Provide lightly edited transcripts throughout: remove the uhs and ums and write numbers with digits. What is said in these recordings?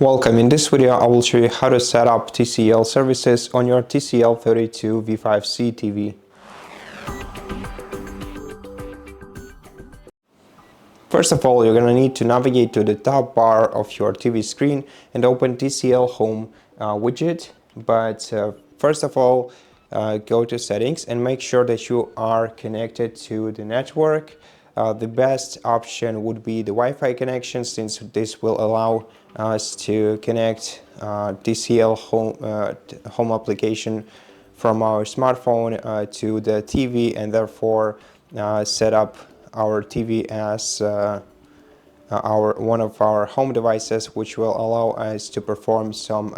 Welcome. In this video, I will show you how to set up TCL services on your TCL 32V5C TV. First of all, you're going to need to navigate to the top bar of your TV screen and open TCL Home widget. But first of all, go to settings and make sure that you are connected to the network. The best option would be the Wi-Fi connection, since this will allow us to connect TCL home application from our smartphone to the TV, and therefore set up our TV as one of our home devices, which will allow us to perform some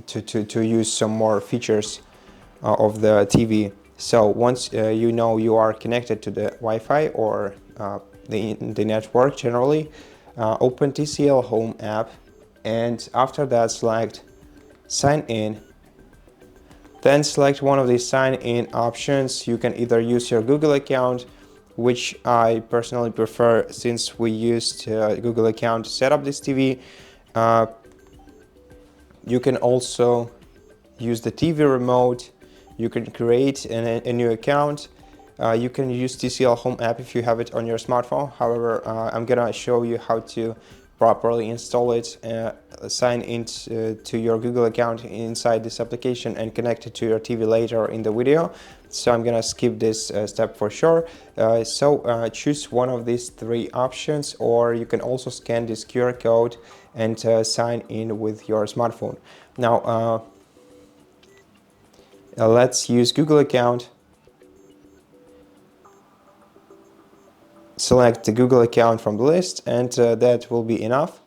to use some more features of the TV. So once you know you are connected to the Wi-Fi or the network generally, open TCL Home app, and after that select Sign In. Then select one of the sign in options. You can either use your Google account, which I personally prefer since we used Google account to set up this TV. You can also use the TV remote. You can create a new account. You can use TCL Home app if you have it on your smartphone. However, I'm gonna show you how to properly install it, sign into your Google account inside this application and connect it to your TV later in the video. So I'm gonna skip this step for sure. Choose one of these three options, or you can also scan this QR code and sign in with your smartphone. Now, let's use Google account. Select the Google account from the list, and that will be enough.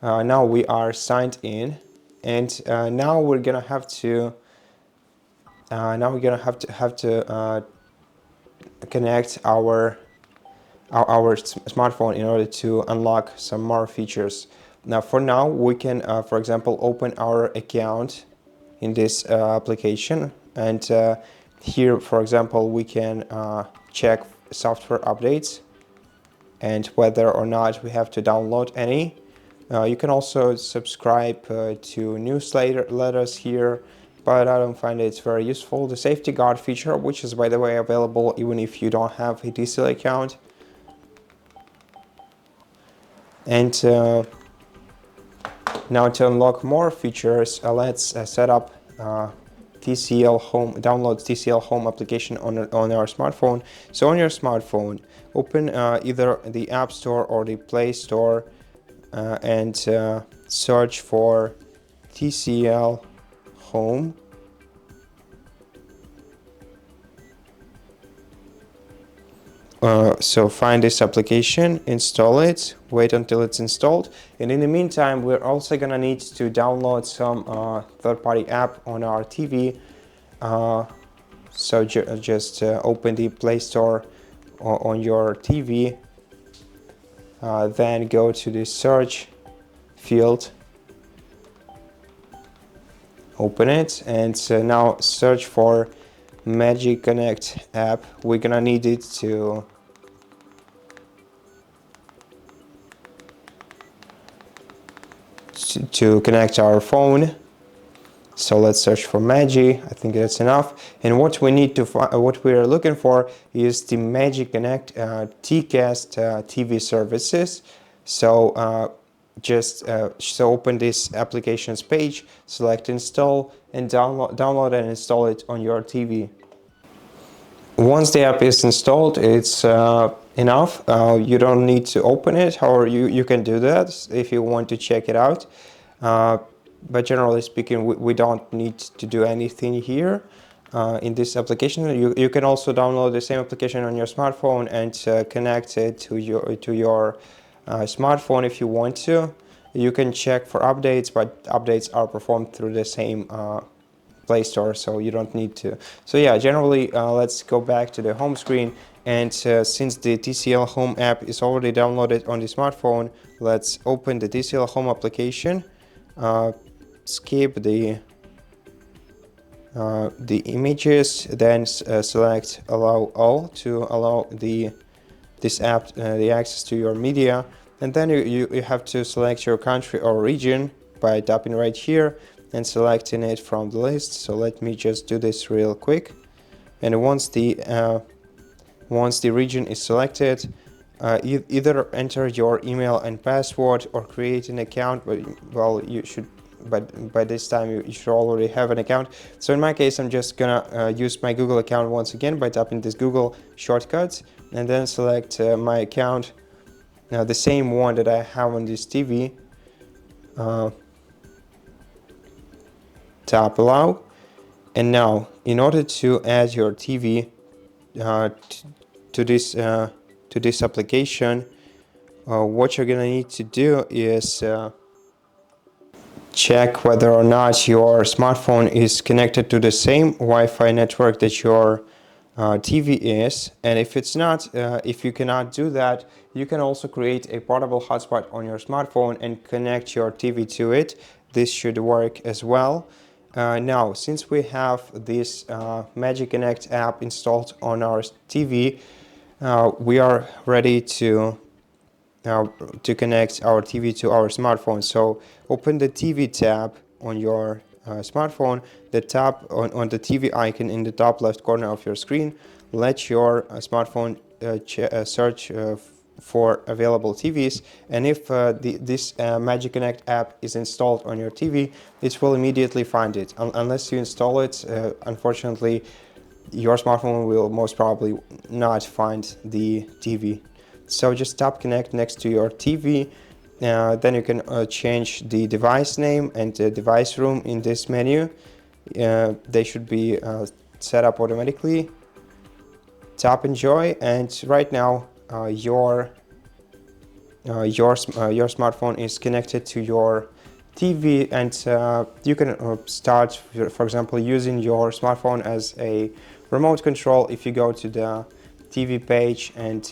Now we are signed in, and now we're gonna have to connect our smartphone in order to unlock some more features. Now, for now, we can, for example, open our account in this application, and here, for example, we can check software updates and whether or not we have to download any. You can also subscribe to newsletters here, but I don't find it very useful. The safety guard feature, which is by the way available even if you don't have a TCL account. And now to unlock more features, let's set up TCL Home, download TCL Home application on our smartphone. So on your smartphone, open either the App Store or the Play Store and search for TCL Home. So find this application, install it, wait until it's installed, and in the meantime we're also gonna need to download some third-party app on our TV. So just open the Play Store on your TV, then go to the search field, open it, and now search for Magic Connect app. We're gonna need it to connect our phone. So let's search for Magic. I think that's enough. And what we need to what we are looking for is the Magic Connect TCast TV services. So so open this applications page, select install, and download and install it on your TV. Once the app is installed, it's enough. You don't need to open it. However, you can do that if you want to check it out. But generally speaking, we don't need to do anything here in this application. You can also download the same application on your smartphone and connect it to your smartphone if you want to. You can check for updates, but updates are performed through the same Play Store, so you don't need to. So yeah, generally, let's go back to the home screen, and since the TCL Home app is already downloaded on the smartphone, let's open the TCL Home application. Skip the images, then select Allow All to allow this app the access to your media. and then you have to select your country or region by tapping right here and selecting it from the list. So let me just do this real quick. And once the region is selected, either enter your email and password or create an account. But well, you should, but by this time you should already have an account. So in my case, I'm just gonna use my Google account once again by tapping this Google shortcut and then select my account, the same one that I have on this TV. Tap allow, and now in order to add your TV to this application, what you're gonna need to do is check whether or not your smartphone is connected to the same Wi-Fi network that your TV is. And if it's not, if you cannot do that, you can also create a portable hotspot on your smartphone and connect your TV to it. This should work as well. Now, since we have this Magic Connect app installed on our TV, we are ready to connect our TV to our smartphone. So open the TV tab on your smartphone, tap on the TV icon in the top left corner of your screen. Let your smartphone search for available TVs, and if this Magic Connect app is installed on your TV, it will immediately find it. Unless you install it, unfortunately, your smartphone will most probably not find the TV. So just tap connect next to your TV. Then you can change the device name and the device room in this menu. They should be set up automatically. Tap enjoy, and right now your smartphone is connected to your TV, and you can start, for example, using your smartphone as a remote control. If you go to the TV page and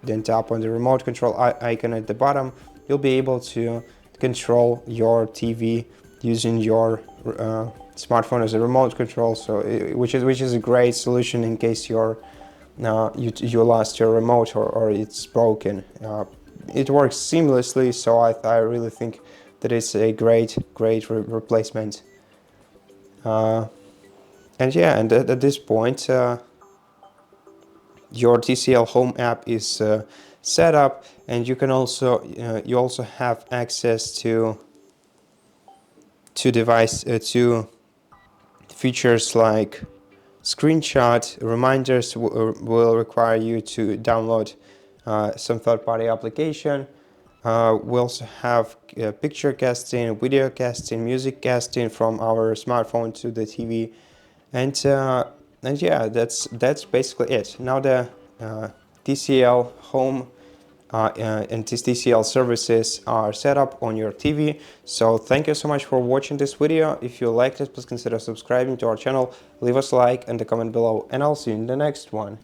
then tap on the remote control icon at the bottom, you'll be able to control your TV using your smartphone as a remote control. So which is a great solution in case you lost your remote or it's broken. It works seamlessly, so I really think that it's a great replacement. And yeah, and at this point, your TCL Home app is set up, and you can also you also have access to features like screenshot reminders. Will require you to download some third-party application. We also have picture casting, video casting, music casting from our smartphone to the TV, and yeah, that's basically it. Now the TCL Home and TCL services are set up on your TV. So thank you so much for watching this video. If you liked it, please consider subscribing to our channel, leave us a like and a comment below, and I'll see you in the next one.